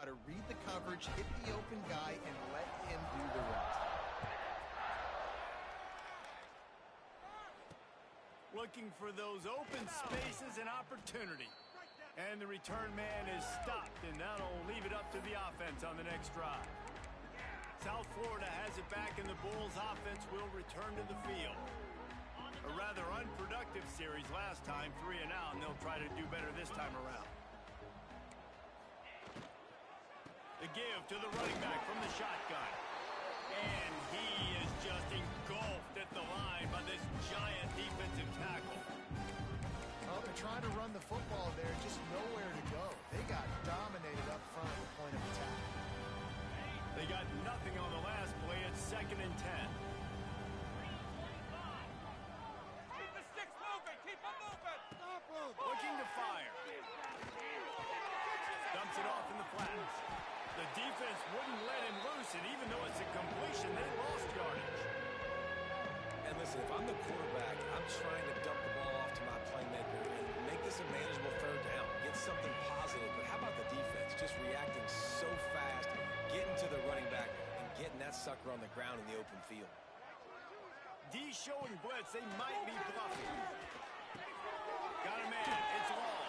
Got to read the coverage, hit the open guy, and let him do the rest. Looking for those open spaces and opportunity. And the return man is stopped, and that'll leave it up to the offense on the next drive. South Florida has it back, and the Bulls offense will return to the field. A rather unproductive series last time, 3 and out, and they'll try to do better this time around. The give to the running back from the shotgun. And he is just engulfed at the line by this giant defensive tackle. Well, they're trying to run the football there, just nowhere to go. They got dominated up front at the point of attack. They got nothing on the last play. It's 2nd and 10. Keep the sticks moving. Keep them moving. Stop them. Looking to fire. Dumps it off in the flats. The defense wouldn't let him loose, and even though it's a completion, they lost yardage. And listen, if I'm the quarterback, I'm trying to dump the ball off to my playmaker and make this a manageable 3rd down. Get something positive. But how about the defense? Just reacting so fast, getting to the running back, and getting that sucker on the ground in the open field. D showing blitz. They might be bluffing. Got a man. It's long.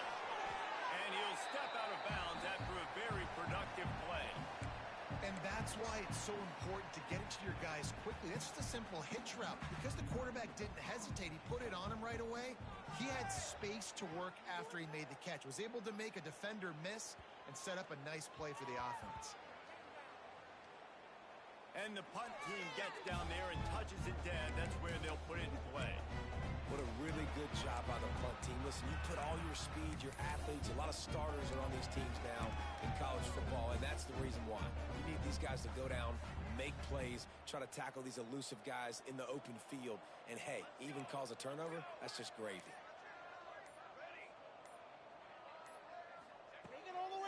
And he'll step out of bounds after a very productive play. And that's why it's so important to get it to your guys quickly. It's just a simple hitch route. Because the quarterback didn't hesitate, he put it on him right away. He had space to work after he made the catch. Was able to make a defender miss and set up a nice play for the offense. And the punt team gets down there and touches it dead. That's where they'll put it in play. What a really good job by the punt team. Listen, you put all your speed, your athletes, a lot of starters are on these teams now in college football, and that that's the reason why. You need these guys to go down, make plays, try to tackle these elusive guys in the open field, and hey, even cause a turnover, that's just gravy.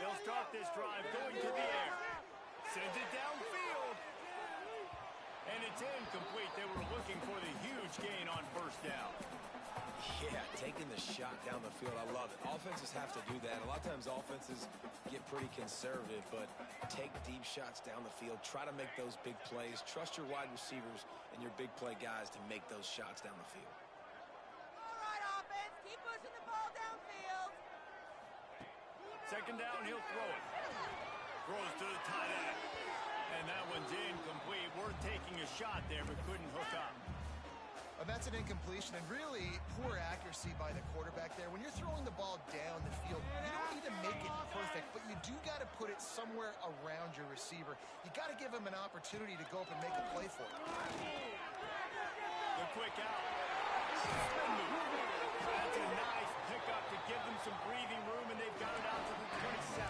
They'll start this drive going to the air. Sends it downfield. And it's incomplete. They were looking for the huge gain on first down. Yeah, taking the shot down the field, I love it. Offenses have to do that. A lot of times offenses get pretty conservative, but take deep shots down the field. Try to make those big plays. Trust your wide receivers and your big play guys to make those shots down the field. All right, offense, keep pushing the ball downfield. Second down, he'll throw it. Throws to the tight end. And that one's incomplete. Worth taking a shot there, but couldn't hook up. That's an incompletion, and really poor accuracy by the quarterback there. When you're throwing the ball down the field, you don't need to make it perfect, but you do got to put it somewhere around your receiver. You got to give him an opportunity to go up and make a play for it. The quick out. Spin move. That's a nice pickup to give them some breathing room, and they've got it out to the 27.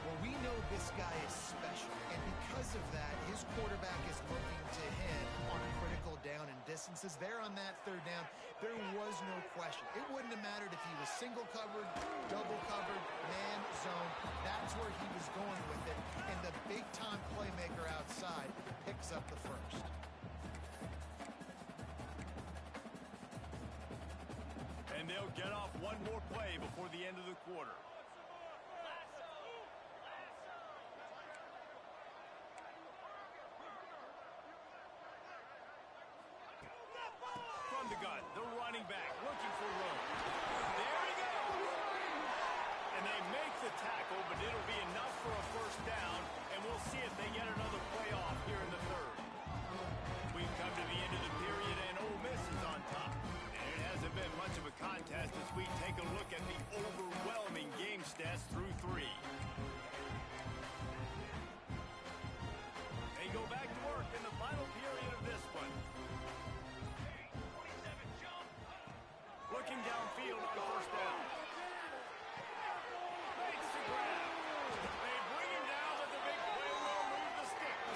Well, we know this guy is special, and because of that, his quarterback is looking to him on critical down and distances. There on that third down, there was no question. It wouldn't have mattered if he was single covered, double covered, man zone. That's where he was going with it, and the big-time playmaker outside picks up the first. And they'll get off one more play before the end of the quarter. From the gun, the running back looking for room. There he goes! And they make the tackle, but it'll be enough for a first down, and we'll see if they get another play off here in the third. We've come to the end of the period, and Ole Miss is on top. And it hasn't been much of a contest as we take a look at the overwhelming game stats through three. They go back to work in the final period of this one. Looking downfield on first down. Makes the grab. They bring him down, but the big play will move the sticks.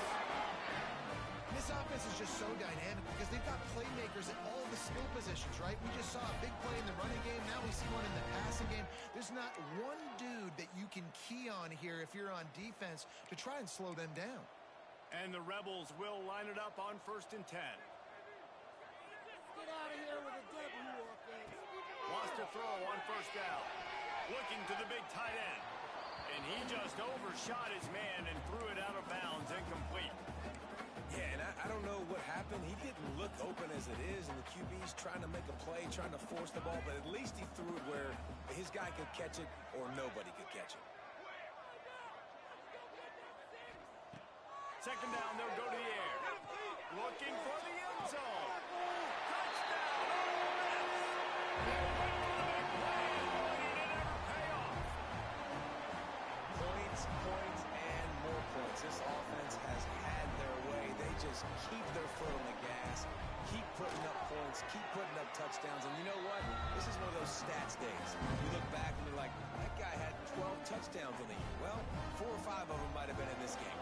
This offense is just so dynamic because they've got playmakers at all the skill positions, right? We just saw a big play in the running game. Now we see one in the passing game. There's not one dude that you can key on here if you're on defense to try and slow them down. And the Rebels will line it up on 1st and 10. Get out of here with a W, offense. Wants to throw on first down. Looking to the big tight end. And he just overshot his man and threw it out of bounds, incomplete. Yeah, and I don't know what happened. He didn't look open as it is, and the QB's trying to make a play, trying to force the ball, but at least he threw it where his guy could catch it or nobody could catch it. Second down, they'll go to the air. Looking for the end zone. Touchdown! They went for the big play, and boy, did it ever pay off. Points, points, and more points. This offense has had their way. They just keep their foot on the gas, keep putting up points, keep putting up touchdowns. And you know what? This is one of those stats days. You look back and you're like, that guy had 12 touchdowns in the year. Well, 4 or 5 of them might have been in this game.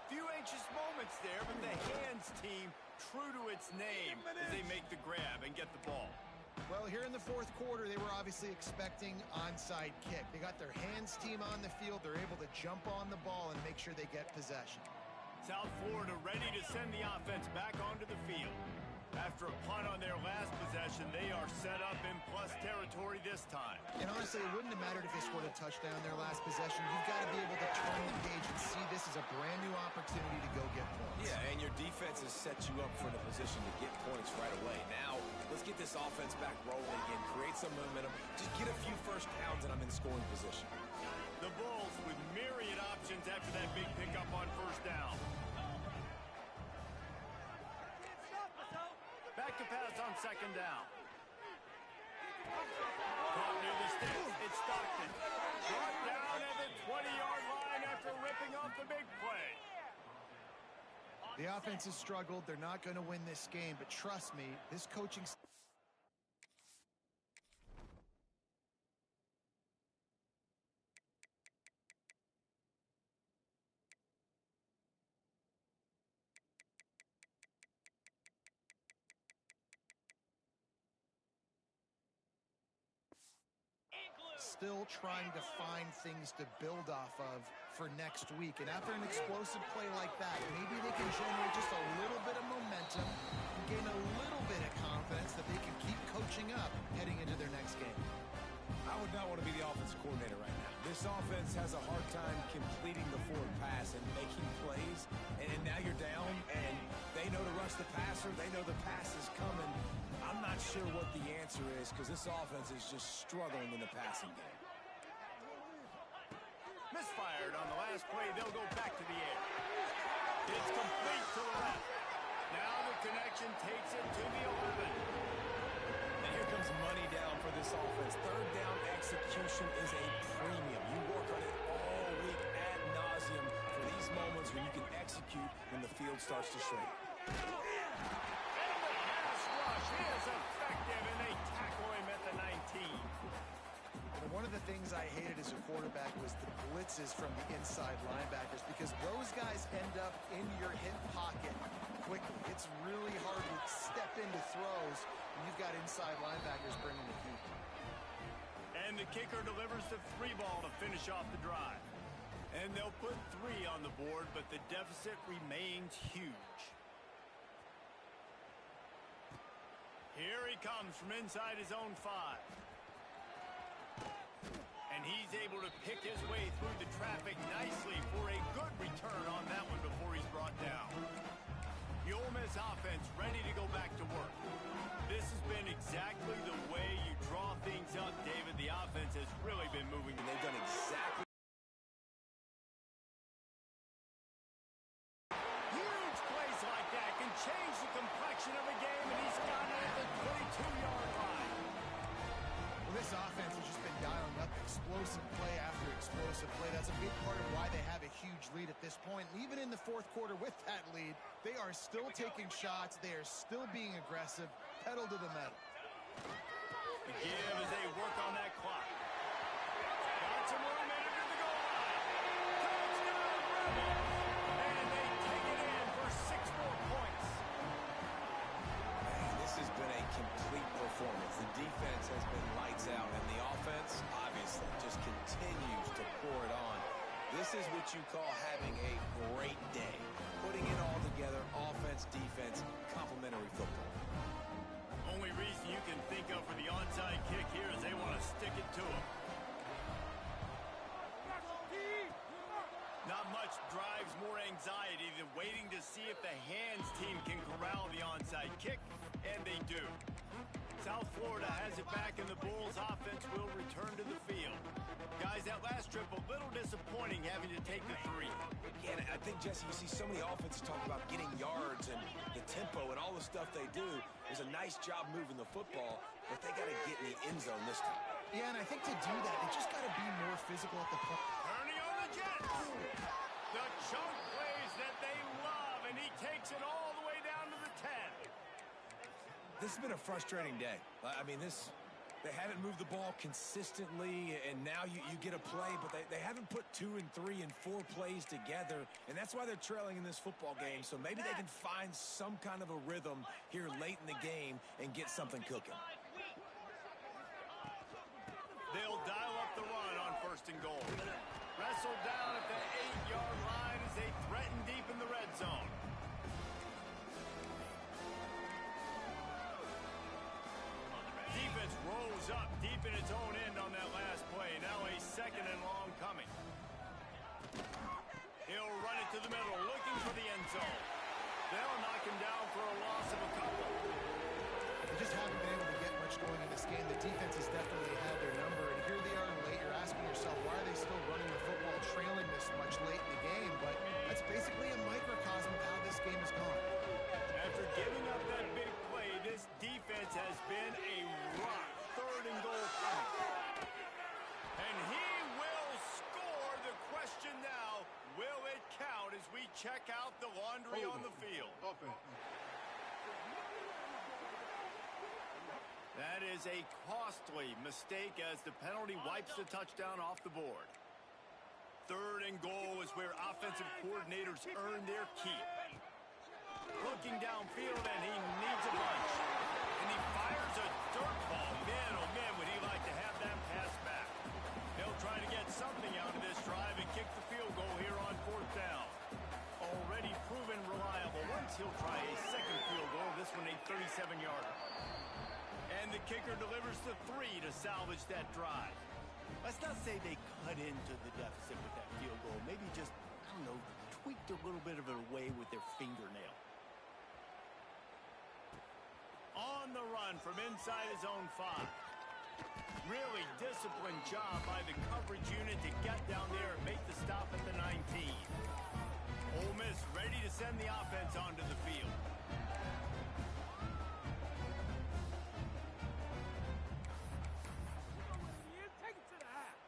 Few anxious moments there, but the hands team true to its name as they make the grab and get the ball. Well, here in the fourth quarter, they were obviously expecting onside kick. They got their hands team on the field. They're able to jump on the ball and make sure they get possession. South Florida ready to send the offense back onto the field. After a punt on their last possession, they are set up in plus territory this time. And honestly, it wouldn't have mattered if they scored a touchdown their last possession. You've got to be able to turn the page and see this as a brand new opportunity to go get points. Yeah, and your defense has set you up for the position to get points right away. Now, let's get this offense back rolling again, create some momentum, just get a few first downs, and I'm in scoring position. The Bulls with myriad options after that big pickup on first down. Back to pass on second down. Caught near the sticks. It's Stockton. Brought down at the 20-yard line after ripping off the big play. The offense has struggled. They're not going to win this game, but trust me, this coaching still trying to find things to build off of for next week. And after an explosive play like that, maybe they can generate just a little bit of momentum and gain a little bit of confidence that they can keep coaching up heading into their next game. I would not want to be the offensive coordinator right now. This offense has a hard time completing the forward pass and making plays. And now you're down, and they know to rush the passer. They know the pass is coming. I'm not sure what the answer is because this offense is just struggling in the passing game. Misfired on the last play. They'll go back to the air. It's complete to the left. Now the connection takes it to the 11. And here comes money down for this offense. Third down execution is a premium. You work on it all week ad nauseum for these moments when you can execute when the field starts to shrink. And the pass rush is effective, and they tackle him at the 19. And one of the things I hated as a quarterback was the blitzes from the inside linebackers because those guys end up in your hip pocket quickly. It's really hard to step into throws when you've got inside linebackers bringing the heat. And the kicker delivers the 3 ball to finish off the drive. And they'll put 3 on the board, but the deficit remains huge. Here he comes from inside his own 5. And he's able to pick his way through the traffic nicely for a good return on that one before he's brought down. The Ole Miss offense ready to go back to work. This has been exactly the way you draw things up, David. The offense has really been moving. And they've done exactly. Huge plays like that can change the complexion of a game, and he's got it at the 22-yard line. Well, this offense has just been dialing up explosive play after explosive play. That's a big part of why they have a huge lead at this point. And even in the fourth quarter with that lead, they are still taking shots. They are still being aggressive. Pedal to the metal. The give as they work on that clock. Got some more minute to the goal line. Touchdown, Rebels! And they take it in for 6 more points. Man, this has been a complete performance. The defense has been lights out, and the offense, obviously, just continues to pour it on. This is what you call having a great day. Putting it all together, offense, defense, complementary football. Only reason you can think of for the onside kick here is they want to stick it to him. Not much drives more anxiety than waiting to see if the hands team can corral the onside kick, and they do. South Florida has it back, and the Bulls offense will return to the field. Guys, that last trip a little disappointing having to take the 3. Yeah, and I think, Jesse, you see so many offenses talk about getting yards and the tempo and all the stuff they do. There's a nice job moving the football, but they got to get in the end zone this time. Yeah, and I think to do that, they just got to be more physical at the point. Ernie on the Jets. The chunk plays that they love, and he takes it all the way down to the 10. This has been a frustrating day. I mean, they haven't moved the ball consistently, and now you get a play, but they haven't put 2 and 3 and 4 plays together, and that's why they're trailing in this football game. So maybe they can find some kind of a rhythm here late in the game and get something cooking. They'll dial up the run on 1st and goal. Wrestled down at the 8-yard line as they threaten deep in the red zone. Defense rolls up deep in its own end on that last play. Now a 2nd and long coming. He'll run it to the middle, looking for the end zone. They'll knock him down for a loss of a couple. They just haven't been able to get much going in this game. The defense has definitely had their number, and here they are late. You're asking yourself, why are they still running the football, trailing this much late in the game? But that's basically a microcosm of how this game has gone. After giving up that big play, this defense has been a rock. 3rd and goal coming. And he will score. The question now, will it count as we check out the laundry on the field? Offense. That is a costly mistake as the penalty wipes the touchdown off the board. 3rd and goal is where offensive coordinators earn their keep. Looking downfield, and he needs a bunch. And he fires a dirt ball. Man, oh man, would he like to have that pass back. 37-yarder. And the kicker delivers the 3 to salvage that drive. Let's not say they cut into the deficit with that field goal. Maybe just, I don't know, tweaked a little bit of it away with their fingernail. On the run from inside his own 5. Really disciplined job by the coverage unit to get down there and make the stop at the 19. Ole Miss ready to send the offense onto the field. Take it to the half.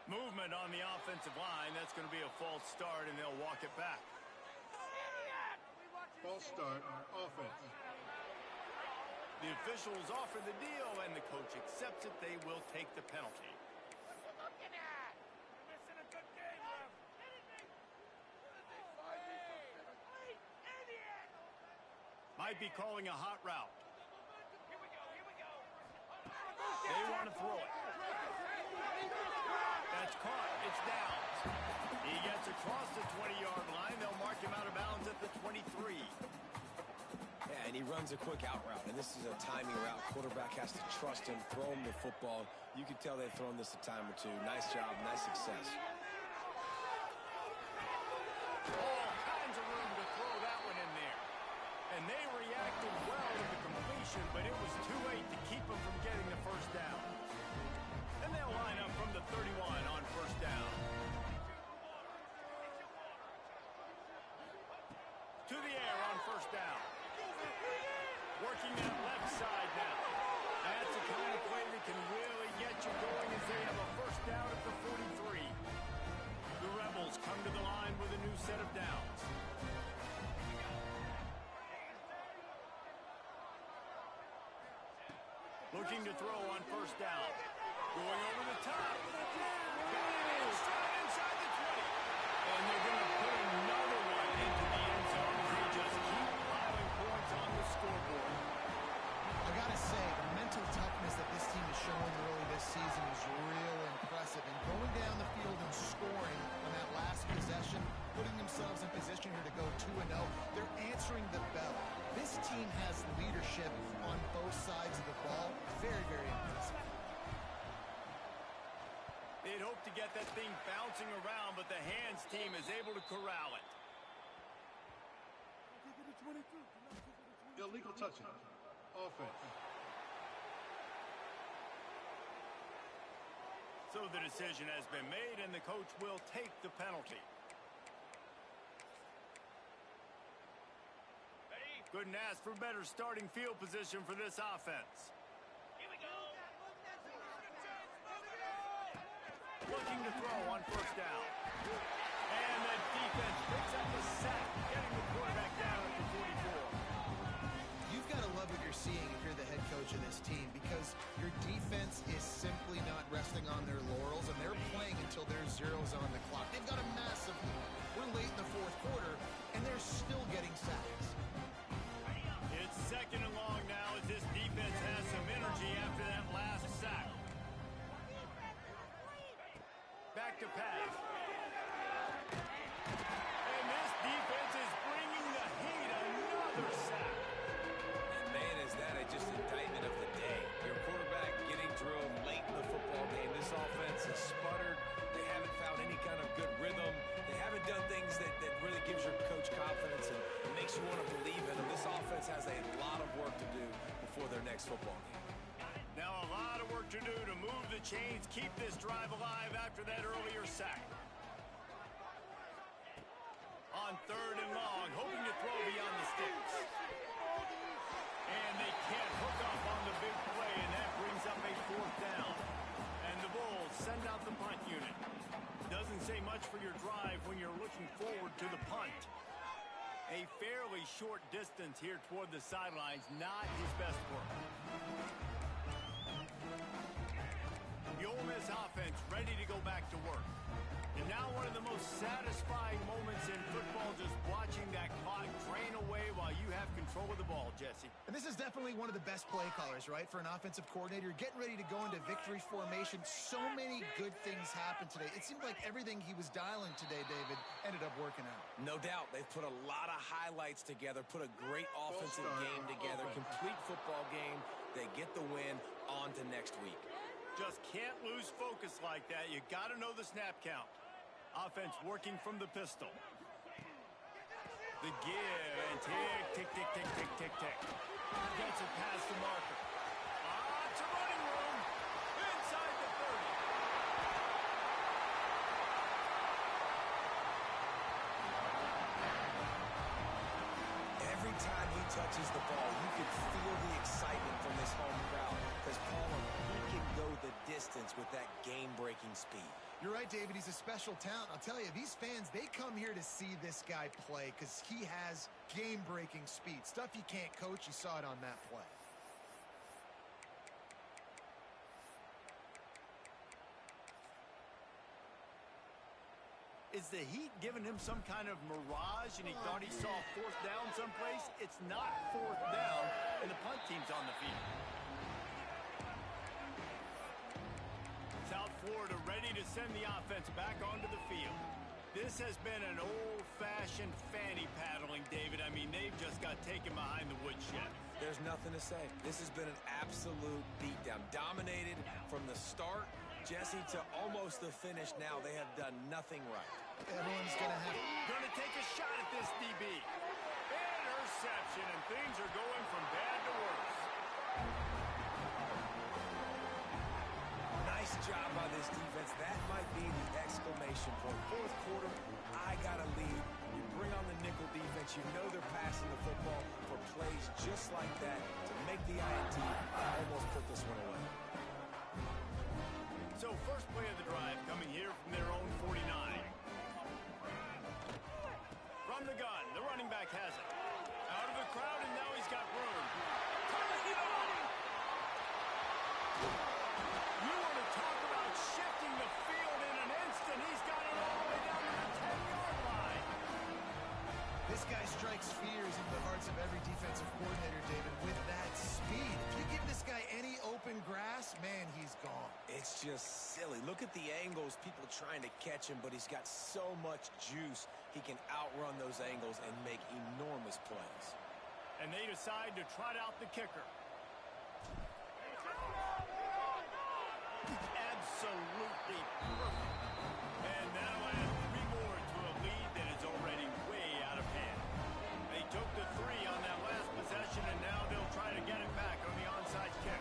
Movement on the offensive line. That's going to be a false start, and they'll walk it back. False start, offense. The officials offer the deal, and the coach accepts it. They will take the penalty. Missing a good game, ref. Might be calling a hot route. Here we go. They want to throw it. That's caught. It's down. He gets across the 20-yard line. They'll mark him out of bounds at the 23. Yeah, and he runs a quick out route, and this is a timing route. Quarterback has to trust him, throw him the football. You can tell they've thrown this a time or two. Nice job, nice success. All kinds of room to throw that one in there. And they reacted well to the completion, but it was too late to keep them from getting the first down. And they'll line up from the 31 on first down. To the air on first down. Working that left side now. That's the kind of play that can really get you going as they have a first down at the 43. The Rebels come to the line with a new set of downs. Looking to throw on first down. Going over the top. Got it inside the 20. And they're going to put another one into the end zone as they just keep piling points on the scoreboard. I gotta say, the mental toughness that this team is showing early this season is real impressive. And going down the field and scoring on that last possession, putting themselves in position here to go 2-0, they're answering the bell. This team has leadership on both sides of the ball. Very, very impressive. They'd hoped to get that thing bouncing around, but the hands team is able to corral it. Illegal touching, offense. So the decision has been made, and the coach will take the penalty. Couldn't ask for better starting field position for this offense. Looking to throw on first down. And the defense picks up the sack, getting the quarterback down at the 44. You've got to love what you're seeing if you're the head coach of this team, because your defense is simply not resting on their laurels, and they're playing until there's zeros on the clock. They've got a massive lead. We're late in the fourth quarter, and they're still getting sacks. It's second and long now as this defense has some energy after that last sack. Back to pass. And this defense is bringing the heat. Another sack. And man, is that just indictment of the day. Your quarterback getting drilled late in the football game. This offense has sputtered. They haven't found any kind of good rhythm. They haven't done things that really gives your coach confidence and makes you want to believe in them. This offense has a lot of work to do before their next football game. Now a lot of work to do to move the chains, keep this drive alive after that earlier sack. On third and long, hoping to throw beyond the sticks. And they can't hook up on the big play, and that brings up a fourth down. And the Bulls send out the punt unit. Doesn't say much for your drive when you're looking forward to the punt. A fairly short distance here toward the sidelines, not his best work. The Ole Miss offense ready to go back to work. And now one of the most most satisfying moments in football, just watching that clock drain away while you have control of the ball, Jesse. And this is definitely one of the best play callers, right, for an offensive coordinator. Getting ready to go into victory formation. So many good things happened today. It seemed like everything he was dialing today, David, ended up working out. No doubt. They've put a lot of highlights together, put a great offensive game together, complete football game. They get the win. On to next week. Just can't lose focus like that. You got to know the snap count. Offense working from the pistol. The give and tick, tick, tick, tick, tick, tick, tick. Gets it past the marker. Lots of running room. Inside the 30. Every time he touches the ball, you can feel the excitement from this home crowd. Because Palmer, he can go the distance with that game-breaking speed. You're right, David. He's a special talent. I'll tell you, these fans, they come here to see this guy play because he has game-breaking speed. Stuff you can't coach. You saw it on that play. Is the heat giving him some kind of mirage and he thought he saw fourth down someplace? It's not fourth down, and the punt team's on the field. South Florida ready to send the offense back onto the field. This has been an old-fashioned fanny paddling, David. I mean, they've just got taken behind the woodshed. There's nothing to say. This has been an absolute beatdown. Dominated from the start, Jesse, to almost the finish now. They have done nothing right. Everyone's Gonna take a shot at this DB. Interception, and things are going from bad to worse. Nice job by this defense. That might be the exclamation point. Fourth quarter, I got a lead. You bring on the nickel defense. You know they're passing the football for plays just like that to make the INT almost put this one away. So first play of the drive coming here from their own 49. From the gun, the running back has it. Out of the crowd, and now he's got room. You want to talk about shifting the field in an instant. He's got it all the way down to the 10-yard line. This guy strikes fears into the hearts of every defensive coordinator, David, with that speed. If you give this guy any open grass, man, he's gone. It's just silly. Look at the angles, people trying to catch him, but he's got so much juice. He can outrun those angles and make enormous plays. And they decide to trot out the kicker. Absolutely perfect. And that'll add 3 more to a lead that is already way out of hand. They took the 3 on that last possession, and now they'll try to get it back on the onside kick.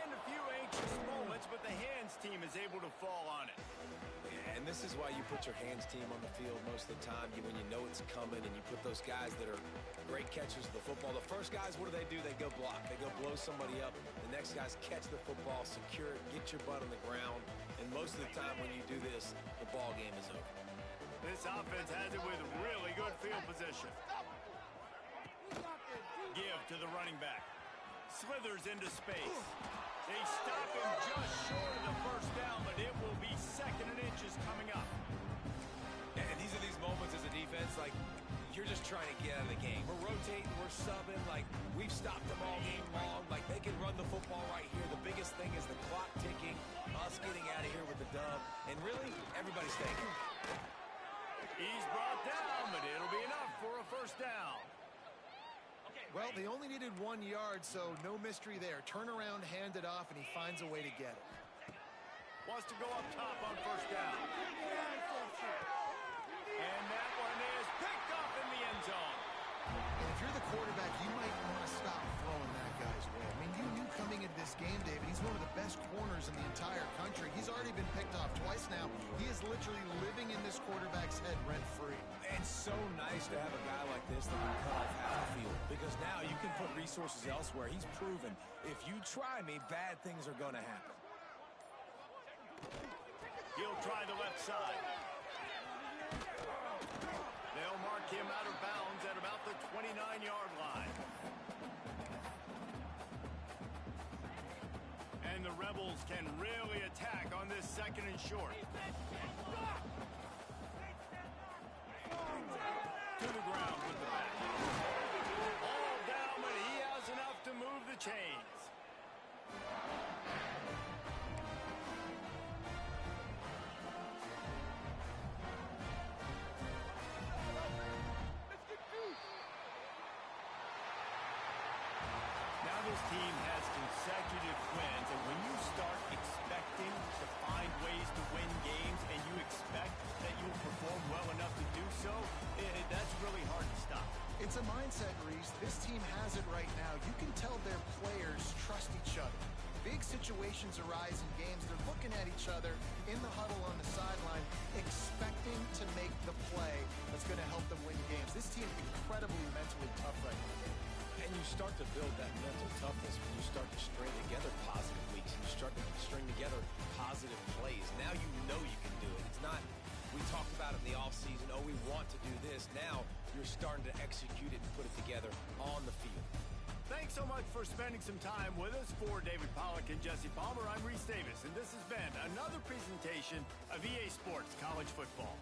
And a few anxious moments, but the hands team is able to fall on it. And this is why you put your hands team on the field most of the time, when you know it's coming, and you put those guys that are great catchers of the football. The first guys, what do? They go block. They go blow somebody up. The next guys catch the football, secure it, get your butt on the ground. And most of the time when you do this, the ball game is over. This offense has it with really good field position. Give to the running back. Slithers into space. They stop him just short of the first down, but it will be 2nd and inches coming up. And these are these moments as a defense, like, you're just trying to get out of the game. We're rotating, we're subbing, like, we've stopped them all game long. Like, they can run the football right here. The biggest thing is the clock ticking, us getting out of here with the dub, and really, everybody's thinking. He's brought down, but it'll be enough for a first down. Well, they only needed 1 yard, so no mystery there. Turn around, hand it off, and he finds a way to get it. Wants to go up top on first down. And that one is picked up in the end zone. And if you're the quarterback, you might want to stop throwing that guy's way. I mean, you knew coming into this game, David, he's one of the best corners in the entire country. He's already been picked off twice now. He is literally living in this quarterback's head rent-free. And so nice to have a guy like this that can cut off half the field. Because now you can put resources elsewhere. He's proven, if you try me, bad things are going to happen. He'll try the left side. They'll mark him out of bounds at about the 29-yard line. And the Rebels can really attack on this second second and short. To the ground with the back. All down, but he has enough to move the chains. Now this team has consecutive wins, and when you start expecting to find ways to win games and you expect that you'll perform well enough to do so, that's really hard to stop. It's a mindset, Reese. This team has it right now. You can tell their players trust each other. Big situations arise in games. They're looking at each other in the huddle on the sideline, expecting to make the play that's going to help them win games. This team is incredibly mentally tough right now. And you start to build that mental toughness when you start to string together positive weeks and you start to string together positive plays. Now you know you can do it. It's not, we talked about it in the offseason, oh, we want to do this. Now you're starting to execute it and put it together on the field. Thanks so much for spending some time with us. For David Pollack and Jesse Palmer, I'm Reese Davis, and this has been another presentation of EA Sports College Football.